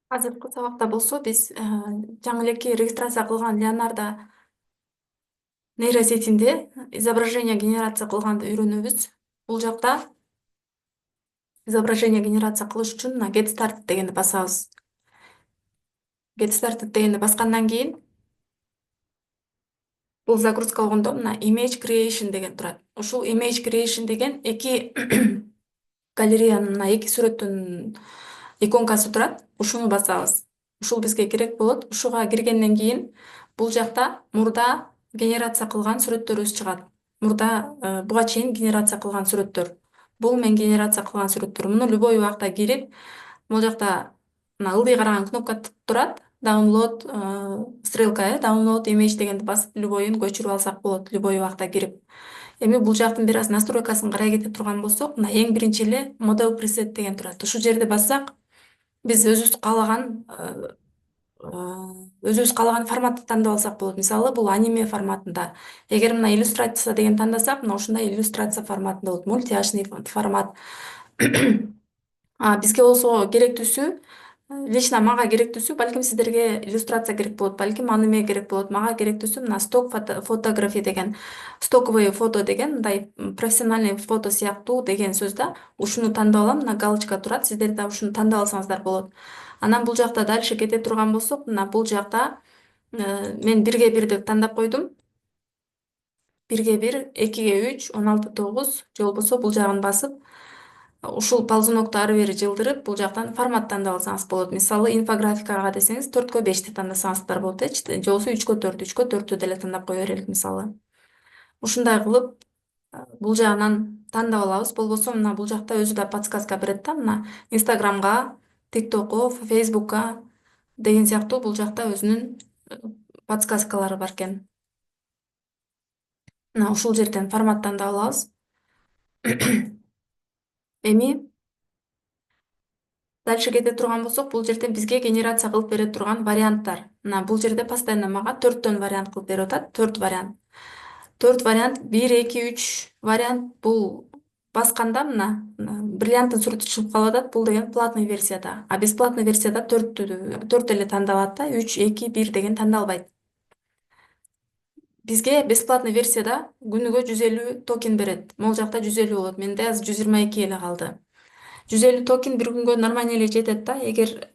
Азыркы сабакта болсо биз жаңы элекке регистрация кылган Leonardo нейросетинде изображение генерация кылганды үйрөнөбүз. Бул жакта изображение генерация кылыш үчүн мына get started дегенди басабыз. Get started дегенди баскандан кийин бул загрузка болгондо мына image creation деген турат. Ушул image creation деген эки галереянын мына эки сүрөттүн иконкасы турат. Ушуну басабыз. Ушул бизге керек болот. Ушуга киргенден кийин бул жакта мурда генерация кылган сүрөттөрүбүз чыгат. Мурда буга чейин генерация кылган сүрөттөр. Бул мен генерация кылган сүрөттөр. Муну любой убакта кирип, бул жакта мына ылдый караган кнопка турат. Download стрелка, download image дегенди басып, любойун көчүрүп алсак болот, любой убакта кирип. Эми бул жактын бир аз настройкасын карай кете турган болсок, мына эң биринчи эле model preset деген турат. Ушул жерди бассак, биз өзүбүз каалаган форматты тандап алсак болот. Мисалы, бул аниме форматында. Эгер мына иллюстрация деген тандасак, мына ушундай иллюстрация форматында болот, мультяшный формат. Бизге болсо керектүүсү, лично мага керектүүсү, балким сиздерге иллюстрация керек болот, балким аниме керек болот. Мага керектүүсү мына сток фотография деген, стоковое фото деген, мындай профессиональный фото сыяктуу деген сөз да. Ушуну тандап алам, мына галочка турат, сиздер да ушуну тандап алсаңыздар болот. Анан бул жакта дальше кете турган болсок, мына бул жакта мен 1/1 деп тандап койдум. 1/1, 2/3, 16:9 же болбосо бул жагын басып, ушул ползунокту ары бери жылдырып, бул жактан формат тандап алсаңыз болот. Мисалы, инфографикага десеңиз 4/5 деп тандасаңыздар болот, же болбосо 3/4, 3/4 деле тандап кое берелик мисалы. Ушундай кылып, бул жагынан тандап алабыз. Болбосо мына бул жакта өзү да подсказка берет да, мына Инстаграмга, ТикТокко, Фейсбукка деген сыяктуу бул жакта өзүнүн подсказкалары бар экен. Мына ушул жерден формат тандап алабыз. Эми дальше кете турган болсок, бул жерден бизге генерация кылып бере турган варианттар. Мына бул жерде постоянно мага 4төн вариант кылып берип атат. 4 вариант. 4 вариант, 1, 2, 3 вариант бул басканда мына бриллианттын сүрөтү чыгып калып атат. Бул деген платный версияда. А бесплатный версияда 4 эле тандалат да, 3, 2, 1 деген тандалбайт. Бизге бесплатный версияда күнүгө 150 токен берет. Могул жакта 150 болот. Менде азыр 122 эле калды. 150 токен бир күнгө нормально эле жетет да. Эгер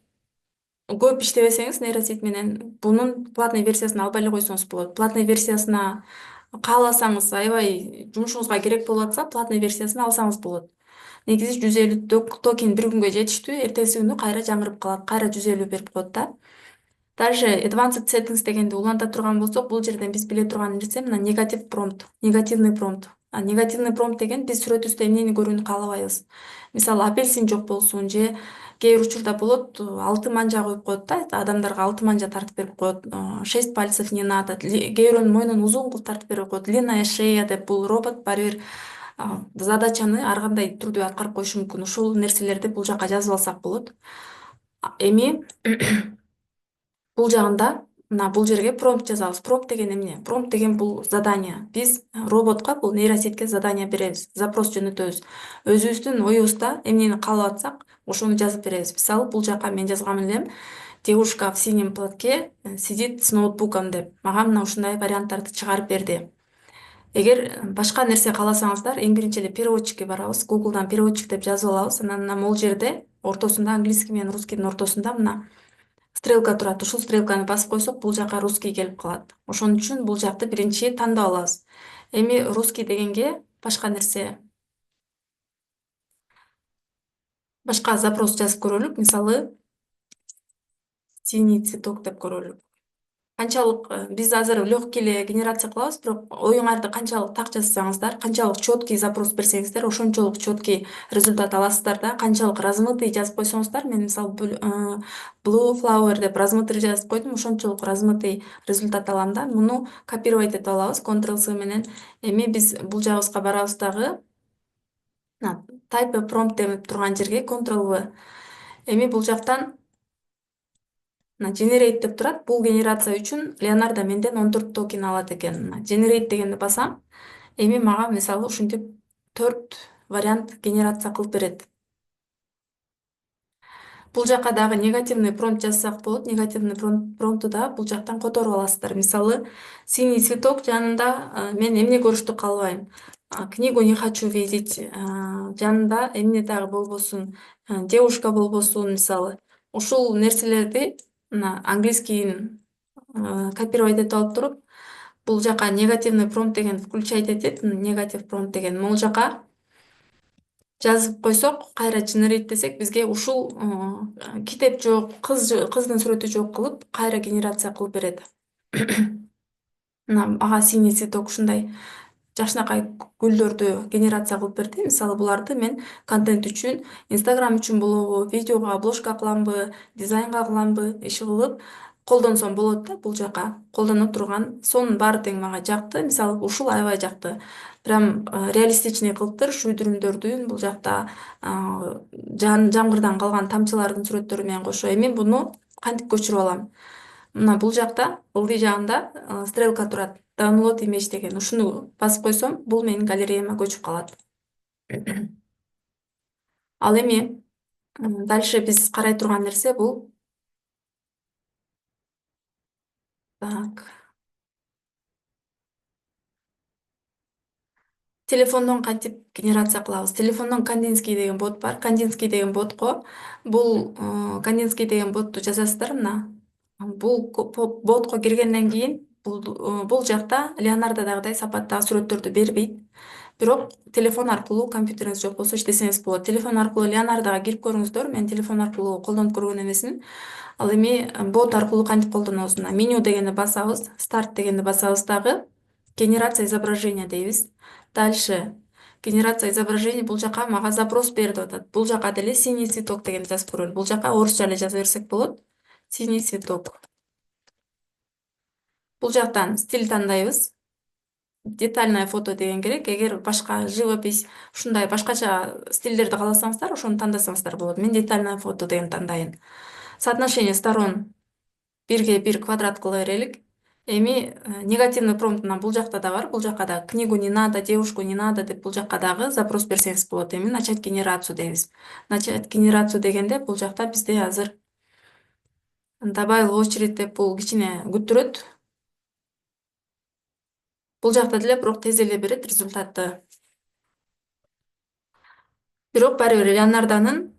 көп иштебесеңиз нейросеть менен бунун платный версиясын албай эле койсоңуз болот. Платный версиясына кааласаңыз, аябай жумушуңузга керек болуп атса, платный версиясын алсаңыз болот. Негизи 150 токен бир күнгө жетиштүү, эртеси күнү кайра жаңырып калат, кайра 150 берип коет да. Дальше advanced settings дегенди уланта турган болсок, бул жерден биз биле турган нерсе мына негатив промпт, негативный промпт. Негативный промпт деген биз сүрөтүбүздө эмнени көрүүнү каалабайбыз. Мисалы, апельсин жок болсун же кээ бир учурда болот, 6 манжа коюп коет да, адамдарга 6 манжа тартып берип коет. 6 пальцев не надо. Кээ бирөөнүн мойнун узун кылып тартып берип коет. Длинная шея деп, бул робот баары бир задачаны ар кандай түрдө аткарып коюшу мүмкүн. Ушул нерселерди бул жака жазып алсак болот. Эми бул жагында мына бул жерге промпт жазабыз. Промпт деген эмне? Промпт деген бул задание. Биз роботко, бул нейросетке задание беребиз, запрос жөнөтөбүз. Өзүбүздүн оюбузда эмнени каалап атсак, ошону жазып беребиз. Мисалы, бул жака мен жазган элем: девушка в синем платке сидит с ноутбуком деп. Мага мына ушундай варианттарды чыгарып берди. Эгер башка нерсе кааласаңыздар, эң биринчи эле переводчикке барабыз. Google'дан переводчик деп жазып алабыз. Анан мына могул жерде ортосунда, английский менен русскийдин ортосунда мына стрелка турат. Ушул стрелканы басып койсок, бул жака русский келип калат. Ошон үчүн бул жакты биринчи тандап алабыз. Эми русский дегенге башка нерсе, башка запрос жазып көрөлүк. Мисалы, синий цветок деп көрөлүк. Канчалык биз азыр легкий эле генерация кылабыз, бирок оюңарды канчалык так жазсаңыздар, канчалык четкий запрос берсеңиздер, ошончолук четкий результат аласыздар да. Канчалык размытый жазып койсоңуздар, мен мисалы blue flower деп размытый жазып койдум, ошончолук размытый результат алам да. Муну копировать этип алабыз Ctrl-C менен. Эми биз бул жагыбызга барабыз дагы. Type a prompt деп турган жерге Ctrl-V. Эми бул жактан мына generate деп турат. Бул генерация үчүн Leonardo менден 14 токен алат экен. Generate дегенди басам. Эми мага мисалы ушинтип 4 вариант генерация кылып берет. Бул жака дагы негативный промпт жазсак болот. Негативный промпту да бул жактан которуп аласыздар. Мисалы, синий цветок жанында мен эмне көрүштү каалабайм. Книгу не хочу видеть. Жанында эмне дагы болбосун. Девушка болбосун, мисалы. Ушул нерселерди мына английскийин копировать этип алып туруп, бул жака негативный промпт деген включать этет. Негатив промпт деген могул жака жазып койсок, кайра generate десек, бизге ушул китеп жок, кыздын сүрөтү жок кылып, кайра генерация кылып берет. Мына ага синий цветок ушундай жакшынакай гүлдөрдү генерация кылып берди. Мисалы, буларды мен контент үчүн, Instagram үчүн болобу, видеого обложка кыламбы, дизайнга кыламбы, иши кылып колдонсом болот да бул жака. Колдоно турган. Сонун баары тең мага жакты. Мисалы, ушул аябай жакты. Прям реалистичный кылыптыр. Шүйдүрүмдөрдүн бул жакта жамгырдан калган тамчылардын сүрөттөрү менен кошо. Эми буну кантип көчүрүп алам? Мына бул жакта ылдый жагында стрелка турат. Download image деген. Ушуну басып койсом, бул менин галереяма көчүп калат. Ал эми дальше биз карай турган нерсе бул. Так. Телефондон кантип генерация кылабыз? Телефондон Кандинский деген бот бар. Кандинский деген ботко бул Кандинский деген ботту жазасыздар мына. Бул ботко киргенден кийин бул жакта Леонардодагыдай сапаттагы сүрөттөрдү бербейт. Бирок телефон аркылуу, компьютериңиз жок болсо иштесеңиз болот. Телефон аркылуу Леонардога кирип көрүңүздөр. Мен телефон аркылуу колдонуп көргөн эмесмин. Ал эми бот аркылуу кантип колдонобуз? Мына меню дегенди басабыз, старт дегенди басабыз дагы генерация изображения дейбиз. Дальше генерация изображений бул жака мага запрос бер деп атат. Бул жака деле синий цветок дегенди жазып көрөлү. Бул жака орусча эле жаза берсек болот. Синий цветок. Бул жактан стиль тандайбыз. Детальное фото деген керек. Эгер башка живопись, ушундай башкача стилдерди кааласаңыздар, ошону тандасаңыздар болот. Мен детальное фото деген тандайын. Соотношение сторон 1:1 квадрат кыла берелик. Эми негативный промпт мына бул жакта да бар. Бул жака да книгу не надо, девушку не надо деп бул жака дагы запрос берсеңиз болот. Эми начать генерацию дейбиз. Начать генерацию дегенде бул жакта бизде азыр добавил в очередь деп бул кичине күттүрөт. Бул жакта деле бирок тез эле берет результатты. Бирок баары бир Леонардонун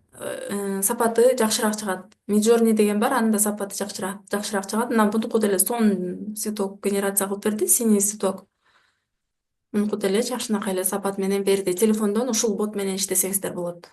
сапаты жакшыраак чыгат. Midjourney деген бар, анын да сапаты жакшыраак чыгат. Мына бунуку деле сонун цветок генерация кылып берди, синий цветок. Мунуку деле жакшынакай эле сапат менен берди. Телефондон ушул бот менен иштесеңиздер болот.